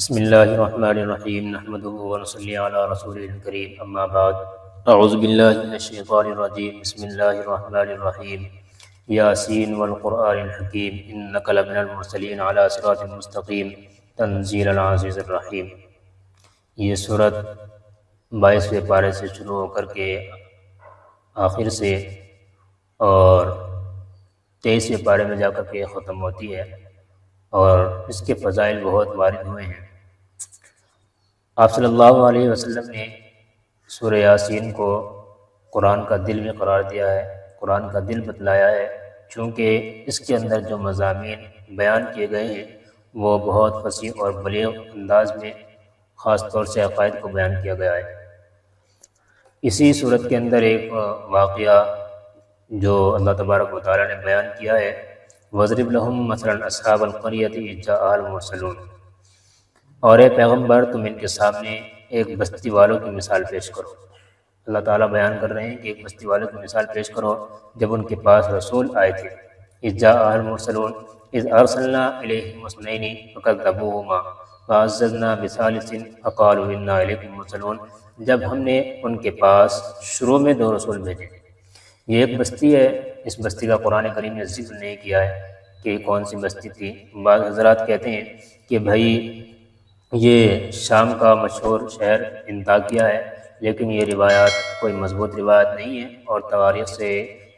بسم اللہ الرحمن الرحیم نحمدہ ونصلی علی رسولہ الکریم اما بعد اعوذ باللہ من الشیطان الرجیم بسم اللہ الرحمن الرحیم یاسین والقرآن الحکیم انک لمن المرسلین علی صراط مستقیم تنزیل العزیز الرحیم۔ یہ سورت 22ویں پارے سے شروع ہو کر کے آخر سے اور 23ویں پارے میں جا کر کے ختم ہوتی ہے، اور اس کے فضائل بہت وارد ہوئے ہیں۔ آپ صلی اللہ علیہ وسلم نے سورہ یاسین کو قرآن کا دل میں قرار دیا ہے، قرآن کا دل بتلایا ہے، چونکہ اس کے اندر جو مضامین بیان کیے گئے ہیں وہ بہت فصیح اور بلیغ انداز میں خاص طور سے عقائد کو بیان کیا گیا ہے۔ اسی صورت کے اندر ایک واقعہ جو اللہ تبارک و تعالیٰ نے بیان کیا ہے، وَاضْرِبْ لَهُمْ مَثَلًا أَصْحَابَ الْقَرْيَةِ إِذْ جَاءَهَا الْمُرْسَلُونَ، اور اے پیغمبر تم ان کے سامنے ایک بستی والوں کی مثال پیش کرو۔ اللہ تعالیٰ بیان کر رہے ہیں کہ ایک بستی والوں کی مثال پیش کرو جب ان کے پاس رسول آئے تھے۔ إِذْ جَاءَهَا الْمُرْسَلُونَ إِذْ أَرْسَلْنَا إِلَيْهِمْ اثْنَيْنِ فَكَذَّبُوهُمَا فَعَزَّزْنَا بِثَالِثٍ فَقَالُوا إِنَّا إِلَيْكُمْ مُرْسَلُونَ، جب ہم نے ان کے پاس شروع میں 2 رسول بھیجے۔ یہ ایک بستی ہے، اس بستی کا قرآن کریم نے ذکر نہیں کیا ہے کہ کون سی بستی تھی۔ بعض حضرات کہتے ہیں کہ بھائی یہ شام کا مشہور شہر انطاکیہ ہے، لیکن یہ روایات کوئی مضبوط روایت نہیں ہے، اور تواریخ سے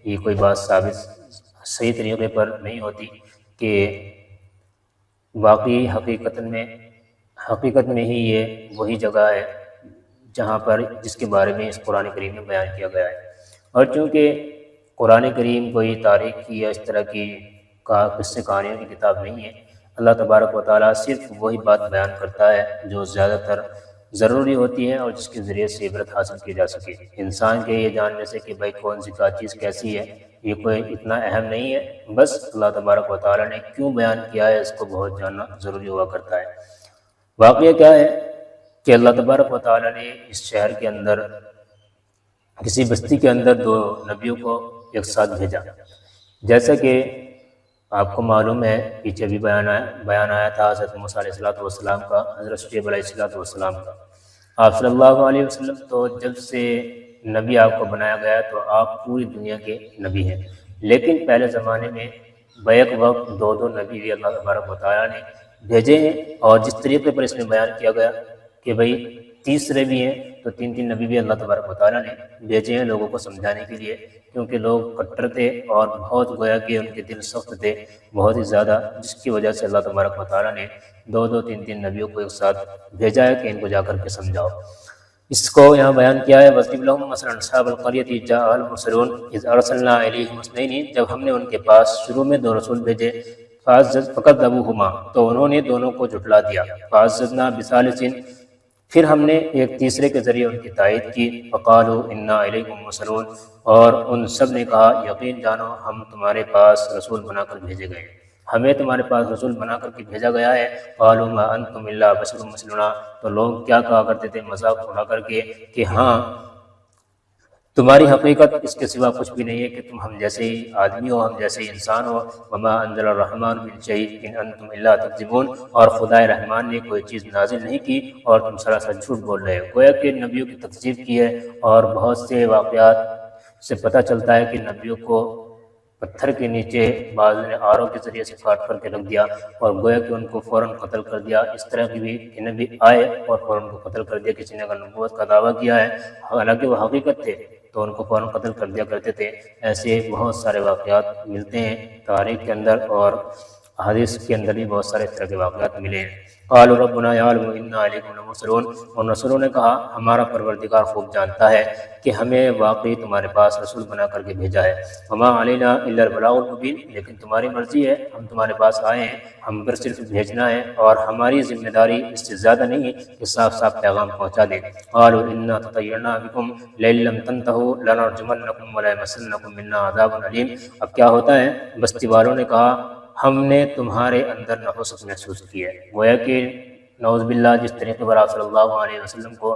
یہ کوئی بات ثابت صحیح طریقے پر نہیں ہوتی کہ واقعی حقیقت میں ہی یہ وہی جگہ ہے جہاں پر جس کے بارے میں اس قرآن کریم میں بیان کیا گیا ہے۔ اور چونکہ قرآن کریم کوئی تاریخ کی یا اس طرح کی قصے کہانیوں کی کتاب نہیں ہے، اللہ تبارک و تعالیٰ صرف وہی بات بیان کرتا ہے جو زیادہ تر ضروری ہوتی ہے اور جس کے ذریعے سے عبرت حاصل کی جا سکے۔ انسان کے یہ جاننے سے کہ بھائی کون سی کا چیز کیسی ہے یہ کوئی اتنا اہم نہیں ہے، بس اللہ تبارک و تعالیٰ نے کیوں بیان کیا ہے اس کو بہت جاننا ضروری ہوا کرتا ہے۔ واقعہ کیا ہے کہ اللہ تبارک و تعالیٰ نے اس شہر کے اندر کسی بستی کے اندر 2 نبیوں کو ایک ساتھ بھیجا۔ جیسا کہ آپ کو معلوم ہے، پیچھے بھی بیان آیا تھا حضرت موسیٰ علیہ السلام کا، حضرت شعیب علیہ السلام کا۔ آپ صلی اللہ علیہ وسلم تو جب سے نبی آپ کو بنایا گیا تو آپ پوری دنیا کے نبی ہیں، لیکن پہلے زمانے میں بیک وقت 2 نبی بھی اللہ تبارک و تعالیٰ نے بھیجے ہیں، اور جس طریقے پر اس میں بیان کیا گیا کہ بھائی تیسرے بھی ہیں تو 3 نبی بھی اللہ تبارک و تعالیٰ نے بھیجے ہیں لوگوں کو سمجھانے کے لیے، کیونکہ لوگ کٹر تھے اور بہت گویا کہ ان کے دل سخت تھے بہت ہی زیادہ، جس کی وجہ سے اللہ تبارک و تعالیٰ نے 2 3 نبیوں کو ایک ساتھ بھیجا ہے کہ ان کو جا کر کے سمجھاؤ۔ اس کو یہاں بیان کیا ہے، وَاضْرِبْ لَهُمْ مَثَلًا أَصْحَابَ الْقَرْيَةِ إِذْ جَاءَهَا الْمُرْسَلُونَ إِذْ أَرْسَلْنَا إِلَيْهِمْ اثْنَيْنِ، جب ہم نے ان کے پاس شروع میں 2 رسول بھیجے، فَكَذَّبُوهُمَا، تو انہوں نے دونوں کو جھٹلا دیا، فَعَزَّزْنَا بِثَالِثٍ، پھر ہم نے ایک تیسرے کے ذریعے ان کی تائید کی، فَقَالُوا إِنَّا إِلَيْكُمْ مُرْسَلُونَ، اور ان سب نے کہا یقین جانو ہم تمہارے پاس رسول بنا کر بھیجے گئے، ہمیں تمہارے پاس رسول بنا کر کے بھیجا گیا ہے۔ قَالُوا مَا أَنْتُمْ إِلَّا بَشَرٌ مِثْلُنَا، تو لوگ کیا کہا کرتے تھے مذاق اڑا کر کے کہ ہاں تمہاری حقیقت اس کے سوا کچھ بھی نہیں ہے کہ تم ہم جیسے ہی آدمی ہو، ہم جیسے ہی انسان ہو۔ وَمَا أَنزَلَ الرَّحْمَنُ مِنْ شَيْءٍ إِنْ أَنْتُمْ إِلَّا تَكْذِبُونَ، اور خدائے رحمان نے کوئی چیز نازل نہیں کی اور تم سراسر جھوٹ بول رہے ہو۔ گویا کہ نبیوں کی تکذیب کی ہے، اور بہت سے واقعات سے پتہ چلتا ہے کہ نبیوں کو پتھر کے نیچے بعض نے آروں کے ذریعے سے کاٹ کر کے رکھ دیا، اور گویا کہ ان کو فوراً قتل کر دیا۔ اس طرح کی بھی نبی آئے اور فوراً کو قتل کر دیا، کسی نے اگر نبوت کا دعویٰ کیا ہے حالانکہ وہ حقیقت تھے تو ان کو فوراً قتل کر دیا کرتے تھے۔ ایسے بہت سارے واقعات ملتے ہیں تاریخ کے اندر، اور احادیث کے اندر بھی بہت سارے اس طرح کے واقعات ملے ہیں۔ قالوا ربنا يعلم انا الیکم لمرسلون، اور رسولوں نے کہا ہمارا پروردگار خوب جانتا ہے کہ ہمیں واقعی تمہارے پاس رسول بنا کر کے بھیجا ہے۔ وما علینا الا البلاغ المبین، لیکن تمہاری مرضی ہے ہم تمہارے پاس آئے ہیں، ہم پر صرف بھیجنا ہے، اور ہماری ذمہ داری اس سے زیادہ نہیں ہے کہ صاف صاف پیغام پہنچا دیں۔ قالوا انا تطیرنا بکم لئن لم تنتهوا لنرجمنکم وليمسنکم منا عذاب علیم۔ اب کیا ہوتا ہے، بستی والوں نے کہا ہم نے تمہارے اندر نحوست محسوس کی ہے۔ گویا کہ نعوذ باللہ جس طریقے پر آپ صلی اللہ علیہ وسلم کو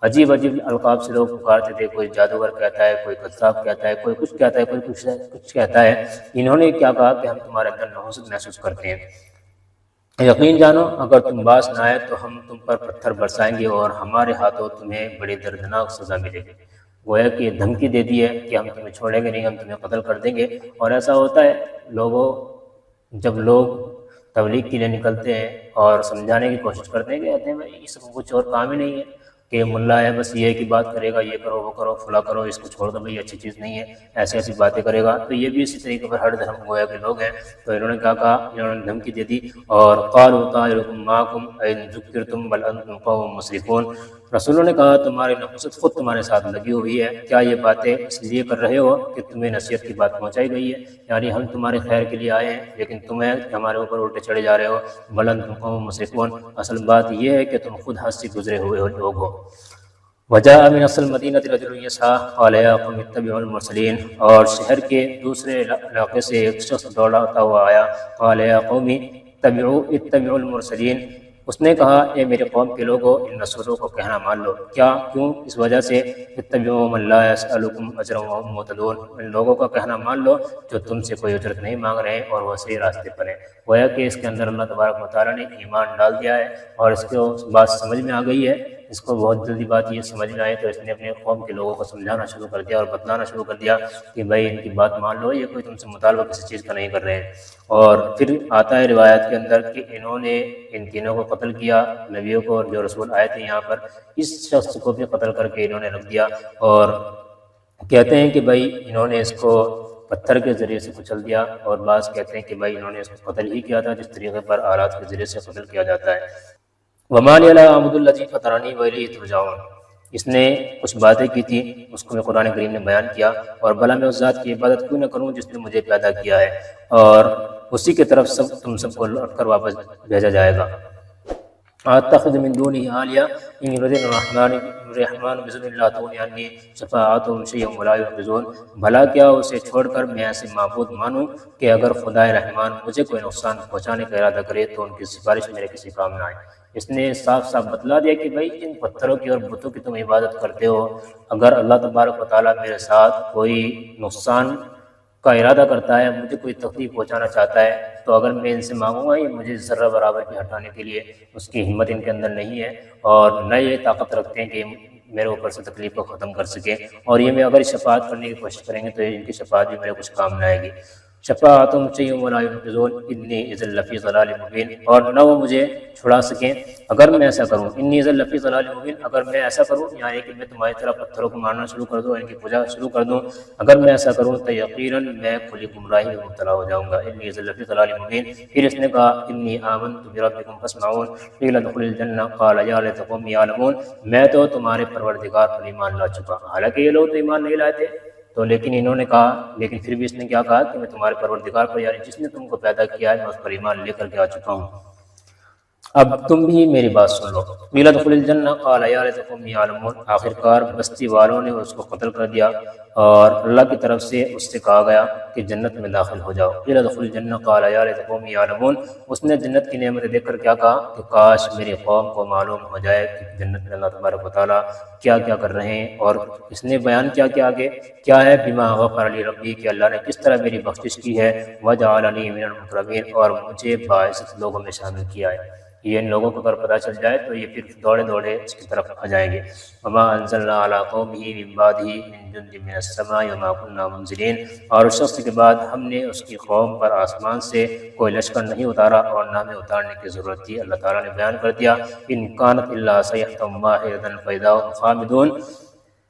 عجیب القاب سے لوگ پکارتے تھے، کوئی جادوگر کہتا ہے، کوئی قذاب کہتا ہے، کوئی کچھ کہتا ہے، کوئی کچھ کہتا ہے، انہوں نے کیا کہا کہ ہم تمہارے اندر نحوست محسوس کرتے ہیں۔ یقین جانو اگر تم باز نہ آئے تو ہم تم پر پتھر برسائیں گے اور ہمارے ہاتھوں تمہیں بڑی دردناک سزا ملے گی۔ گویا کہ دھمکی دے دی ہے کہ ہم تمہیں چھوڑیں گے نہیں، ہم تمہیں قتل کر دیں گے۔ اور ایسا ہوتا ہے جب لوگ تبلیغ کے لیے نکلتے ہیں اور سمجھانے کی کوشش کرتے ہیں کہ کہتے ہیں بھائی اس کو کچھ اور کام ہی نہیں ہے کہ ملا ہے بس یہ کی بات کرے گا، یہ کرو وہ کرو فلاں کرو، اس کو چھوڑ دو بھائی اچھی چیز نہیں ہے، ایسی باتیں کرے گا۔ تو یہ بھی اسی طریقے پر ہر دھرم گویا کے لوگ ہیں۔ تو انہوں نے کیا کہا، انہوں نے دھمکی دے دی اور قالوا طائرکم معکم ان ذکرتم بل انتم قوم مسرفون، رسولوں نے کہا تمہاری نفست خود تمہارے ساتھ لگی ہوئی ہے، کیا یہ باتیں اس لیے کر رہے ہو کہ تمہیں نصیحت کی بات پہنچائی گئی ہے؟ یعنی ہم تمہارے خیر کے لیے آئے ہیں لیکن تمہیں ہمارے اوپر الٹے چڑھے جا رہے ہو۔ بل انتم قوم مسرفون، اصل بات یہ ہے کہ تم خود حد سے گزرے ہوئے لوگ ہو۔ وجاء من اصل مدینہ رجل یسعی قال یا قوم اتبعوا المرسلین، اور شہر کے دوسرے علاقے سے ایک شخص دوڑتا ہوا آیا، قال یا قوم اتبعوا المرسلین، اس نے کہا اے میرے قوم کے لوگوں ان رسولوں کو کہنا مان لو۔ کیوں؟ اس وجہ سے اتبعوا من لا یسألکم اجرا وهم مہتدون، ان لوگوں کا کہنا مان لو جو تم سے کوئی اجرت نہیں مانگ رہے ہیں اور وہ صحیح راستے پر ہیں۔ گویا کہ اس کے اندر اللہ تبارک و تعالیٰ نے ایمان ڈال دیا ہے اور اس کو بات سمجھ میں آ گئی ہے۔ اس کو بہت جلدی بات یہ سمجھ میں آئی تو اس نے اپنے قوم کے لوگوں کو سمجھانا شروع کر دیا اور بتلانا شروع کر دیا کہ بھائی ان کی بات مان لو، یہ کوئی تم سے مطالبہ کسی چیز کا نہیں کر رہے ہیں۔ اور پھر آتا ہے روایت کے اندر کہ انہوں نے ان تینوں کو قتل کیا، نبیوں کو، اور جو رسول آئے تھے یہاں پر اس شخص کو بھی قتل کر کے انہوں نے رکھ دیا۔ اور کہتے ہیں کہ بھائی انہوں نے اس کو پتھر کے ذریعے سے کچل دیا، اور بعض کہتے ہیں کہ بھائی انہوں نے اس کو قتل ہی کیا تھا جس طریقے پر آلات کے ذریعے سے قتل کیا جاتا ہے۔ وَمَا لِيَ لَا أَعْبُدُ الَّذِي فَطَرَنِي وَإِلَيْهِ تُرْجَعُونَ، اس نے کچھ باتیں کی تھی اس کو میں قرآن کریم نے بیان کیا، اور بھلا میں اس ذات کی عبادت کیوں نہ کروں جس نے مجھے پیدا کیا ہے اور اسی کی طرف تم سب کو لوٹ کر واپس بھیجا جائے گا۔ اتخذ من دونه آلیہ ان یردن الرحمن بضر لا تغنی عنی شفاعتهم شیئا ولا ينقذون، بھلا کیا اسے چھوڑ کر میں ایسے معبود مانوں کہ اگر خدائے رحمان مجھے کوئی نقصان پہنچانے کا ارادہ کرے تو ان کی سفارش میرے کسی کام نہ آئے۔ اس نے صاف صاف بتلا دیا کہ بھائی جن پتھروں کی اور بتوں کی تم عبادت کرتے ہو، اگر اللہ تبارک و تعالیٰ میرے ساتھ کوئی نقصان کا ارادہ کرتا ہے، مجھے کوئی تکلیف پہنچانا چاہتا ہے، تو اگر میں ان سے مانگوں گا یہ مجھے ذرہ برابر بھی ہٹانے کے لیے اس کی ہمت ان کے اندر نہیں ہے، اور نہ یہ طاقت رکھتے ہیں کہ میرے اوپر سے تکلیف کو ختم کر سکے، اور یہ میں اگر شفاعت کرنے کی کوشش کریں گے تو ان کی شفاعت بھی میرے کچھ کام نہ آئے گی۔ شفاعتهم شیئا ولا ينقذون انی اذا لفی ضلال مبین، اور نہ وہ مجھے چھڑا سکیں اگر میں ایسا کروں، انی اذا لفی ضلال مبین، اگر میں ایسا کروں یعنی کہ میں تمہاری طرح پتھروں کو مارنا شروع کر دوں، ان کی پوجا شروع کر دوں، اگر میں ایسا کروں تو یقیناً میں کھلی گمراہی میں مبتلا ہو جاؤں گا۔ انی اذا لفی ضلال مبین، پھر اس نے کہا انی آمنت بربکم فاسمعون قیل ادخل الجنہ قال یا لیت قومی یعلمون، میں تو تمہارے پروردگار پر ایمان لا چکا، حالانکہ یہ لوگ تو ایمان نہیں لائے تھے، تو لیکن انہوں نے کہا، لیکن پھر بھی اس نے کیا کہا کہ میں تمہارے پروردگار پر یعنی جس نے تم کو پیدا کیا ہے میں اس پر ایمان لے کر کے آ چکا ہوں، اب تم بھی میری بات سن لو۔ قیل ادخل الجنہ قال یا لیت قومی یعلمون، آخر کار بستی والوں نے اس کو قتل کر دیا اور اللہ کی طرف سے اس سے کہا گیا کہ جنت میں داخل ہو جاؤ۔ قیل ادخل الجنہ قال یا لیت قومی یعلمون، اس نے جنت کی نعمتیں دیکھ کر کیا کہا کہ کاش میری قوم کو معلوم ہو جائے کہ جنت میں اللہ تبارک و تعالیٰ کیا کیا کر رہے ہیں، اور اس نے بیان کیا کہ آگے کیا ہے، بما غفر لی ربی، کہ اللہ نے کس طرح میری بخشش کی ہے، وجعلنی من المکرمین، اور مجھے باعزت لوگوں میں شامل کیا ہے۔ یہ ان لوگوں کو اگر پتہ چل جائے تو یہ پھر دوڑے دوڑے اس کی طرف آ جائیں گے۔ وما انزلنا علی قومہ من بعدہ من جند من السماء وما کنا منزلین، اور اس شخص کے بعد ہم نے اس کی قوم پر آسمان سے کوئی لشکر نہیں اتارا اور نہ ہمیں اتارنے کی ضرورت تھی۔ اللہ تعالیٰ نے بیان کر دیا ان کانت الا صیحۃ واحدۃ فاذا هم خامدون،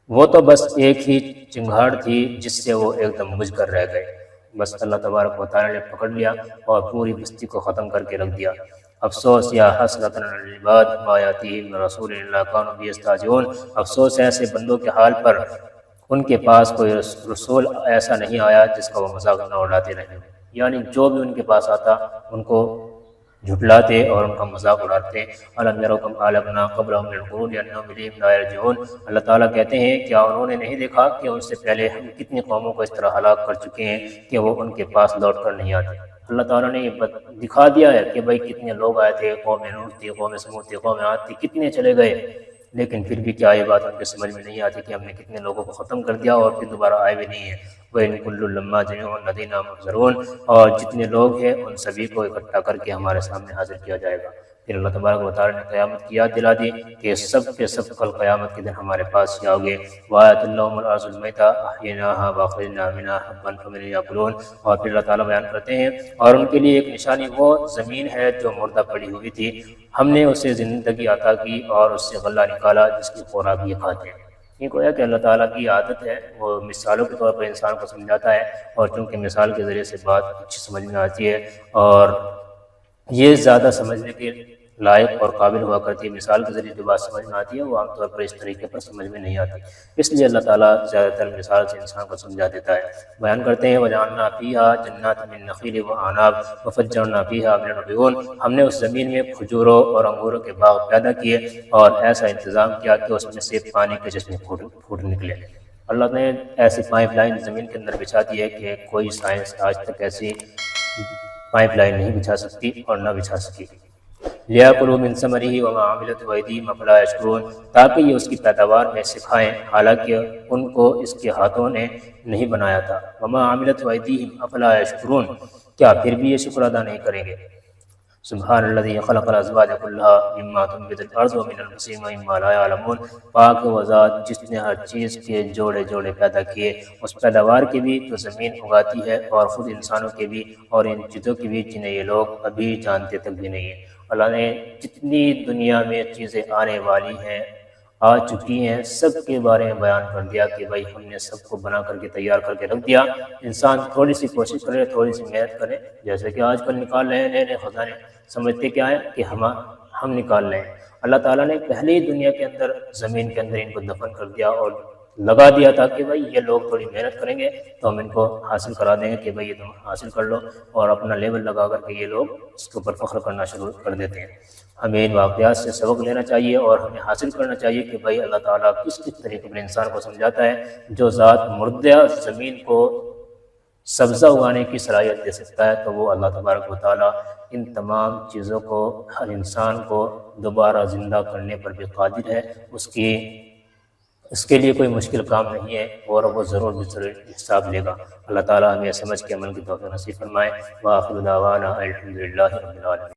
وہ تو بس ایک ہی چنگھاڑ تھی جس سے وہ ایک دم بجھ کر رہ گئے، بس اللہ تبارک و تعالیٰ نے پکڑ لیا اور پوری بستی کو ختم کر کے رکھ دیا۔ افسوس یا حسرۃ علی العباد ما یاتیہم من رسول الا کانوا بہ یستہزئون، افسوس ہے ایسے بندوں کے حال پر ان کے پاس کوئی رسول ایسا نہیں آیا جس کا وہ مذاق نہ اڑاتے رہے، یعنی جو بھی ان کے پاس آتا ان کو جھٹلاتے اور ان کا مذاق اڑاتے۔ الم یروا کم اہلکنا قبلہم من القرون انہم الیہم لا یرجعون، اللہ تعالیٰ کہتے ہیں کیا انہوں نے نہیں دیکھا کہ ان سے پہلے ہم کتنی قوموں کو اس طرح ہلاک کر چکے ہیں کہ وہ ان کے پاس لوٹ کر نہیں آتے۔ اللہ تعالیٰ نے یہ دکھا دیا ہے کہ بھائی کتنے لوگ آئے تھے، قوم نوح تھی، قوم سمود تھی، قوم عاد تھی، کتنے چلے گئے، لیکن پھر بھی کیا یہ بات ان کے سمجھ میں نہیں آتی کہ ہم نے کتنے لوگوں کو ختم کر دیا اور پھر دوبارہ آئے بھی نہیں ہیں۔ وَإِن كُلٌّ لَمَّا جَمِيعٌ لَدَيْنَا مُحْضَرُونَ، اور جتنے لوگ ہیں ان سبھی کو اکٹھا کر کے ہمارے سامنے حاضر کیا جائے گا۔ پھر اللہ تبارک و تعالیٰ نے قیامت کی یاد دلا دی کہ سب کے سب کل قیامت کے دن ہمارے پاس ہی آؤ گے۔ وَآيَةٌ لَهُمُ الْأَرْضُ الْمَيْتَةُ أَحْيَيْنَاهَا وَأَخْرَجْنَا مِنْهَا حَبًّا فَمِنْهُ يَأْكُلُونَ، اور پھر اللہ تعالیٰ بیان کرتے ہیں اور ان کے لیے ایک نشانی وہ زمین ہے جو مردہ پڑی ہوئی تھی، ہم نے اسے زندگی عطا کی اور اس سے غلہ نکالا جس کی خوراک یہ کھاتے ہیں۔ یہ گویا کہ اللہ تعالیٰ کی عادت ہے، وہ مثالوں کے طور پر انسان کو سمجھاتا ہے، اور چونکہ مثال کے ذریعے سے بات اچھی سمجھ میں آتی ہے اور یہ زیادہ سمجھنے کے لائق اور قابل ہوا کرتی ہے۔ مثال کے ذریعے جو بات سمجھ میں آتی ہے وہ عام طور پر اس طریقے پر سمجھ میں نہیں آتی، اس لیے اللہ تعالیٰ زیادہ تر مثال سے انسان کو سمجھا دیتا ہے۔ بیان کرتے ہیں وَجَعَلْنَا فِيهَا جَنَّاتٍ مِّن نَخِيلٍ وَأَعْنَابٍ وَفَجَّرْنَا فِيهَا مِنَ الْعُيُونِ، ہم نے اس زمین میں کھجوروں اور انگوروں کے باغ پیدا کیے اور ایسا انتظام کیا کہ اس میں سے پانی کے چشمے پھوٹ نکلے۔ اللہ نے ایسی پائپ لائن زمین کے اندر بچھا دی ہے کہ کوئی سائنس آج تک ایسی پائپ لائن نہیں بچھا سکتی اور نہ بچھا سکی۔ لِيَأْكُلُوا مِن ثَمَرِهِ وَمَا عَمِلَتْهُ أَيْدِيهِمْ أَفَلَا يَشْكُرُونَ، تاکہ یہ اس کی پیداوار میں سے کھائیں حالانکہ ان کو اس کے ہاتھوں نے نہیں بنایا تھا۔ وَمَا عَمِلَتْهُ أَيْدِيهِمْ أَفَلَا يَشْكُرُونَ، کیا پھر بھی یہ شکر ادا نہیں کریں گے؟ سبحان الذي خلق الازواج كلها مما تنبت الارض ومن البصير ومما لا يعلمون، پاک وہ ذات جس نے ہر چیز کے جوڑے جوڑے پیدا کیے، اس پیداوار کی بھی تو زمین اگاتی ہے اور خود انسانوں کے بھی اور ان چیزوں کی بھی جنہیں یہ لوگ ابھی جانتے تک بھی نہیں ہیں۔ اللہ نے جتنی دنیا میں چیزیں آنے والی ہیں، آ چکی ہیں، سب کے بارے میں بیان کر دیا کہ بھائی ہم نے سب کو بنا کر کے تیار کر کے رکھ دیا۔ انسان تھوڑی سی کوشش کرے، تھوڑی سی محنت کرے، جیسے کہ آج کل نکال رہے ہیں نئے نئے خزانے، سمجھتے کیا ہے کہ ہم نکال رہے ہیں۔ اللہ تعالیٰ نے پہلے ہی دنیا کے اندر زمین کے اندر ان کو دفن کر دیا اور لگا دیا تھا کہ بھائی یہ لوگ تھوڑی محنت کریں گے تو ہم ان کو حاصل کرا دیں گے کہ بھائی یہ تم حاصل کر لو، اور اپنا لیول لگا کر کے یہ لوگ اس کے اوپر فخر کرنا شروع کر دیتے ہیں۔ ہمیں ان واقعات سے سبق لینا چاہیے اور ہمیں حاصل کرنا چاہیے کہ بھائی اللہ تعالیٰ کس طریقے پر انسان کو سمجھاتا ہے۔ جو ذات مردہ زمین کو سبزہ اگانے کی صلاحیت دے سکتا ہے تو وہ اللہ تبارک و تعالیٰ ان تمام چیزوں کو، ہر انسان کو دوبارہ زندہ کرنے پر بھی قادر ہے۔ اس کے لیے کوئی مشکل کام نہیں ہے اور وہ ضرور حساب لے گا۔ اللہ تعالیٰ ہمیں سمجھ کے عمل کی توفیق نصیب فرمائے۔ وآخر دعوانا الحمد للہ رب العالمین۔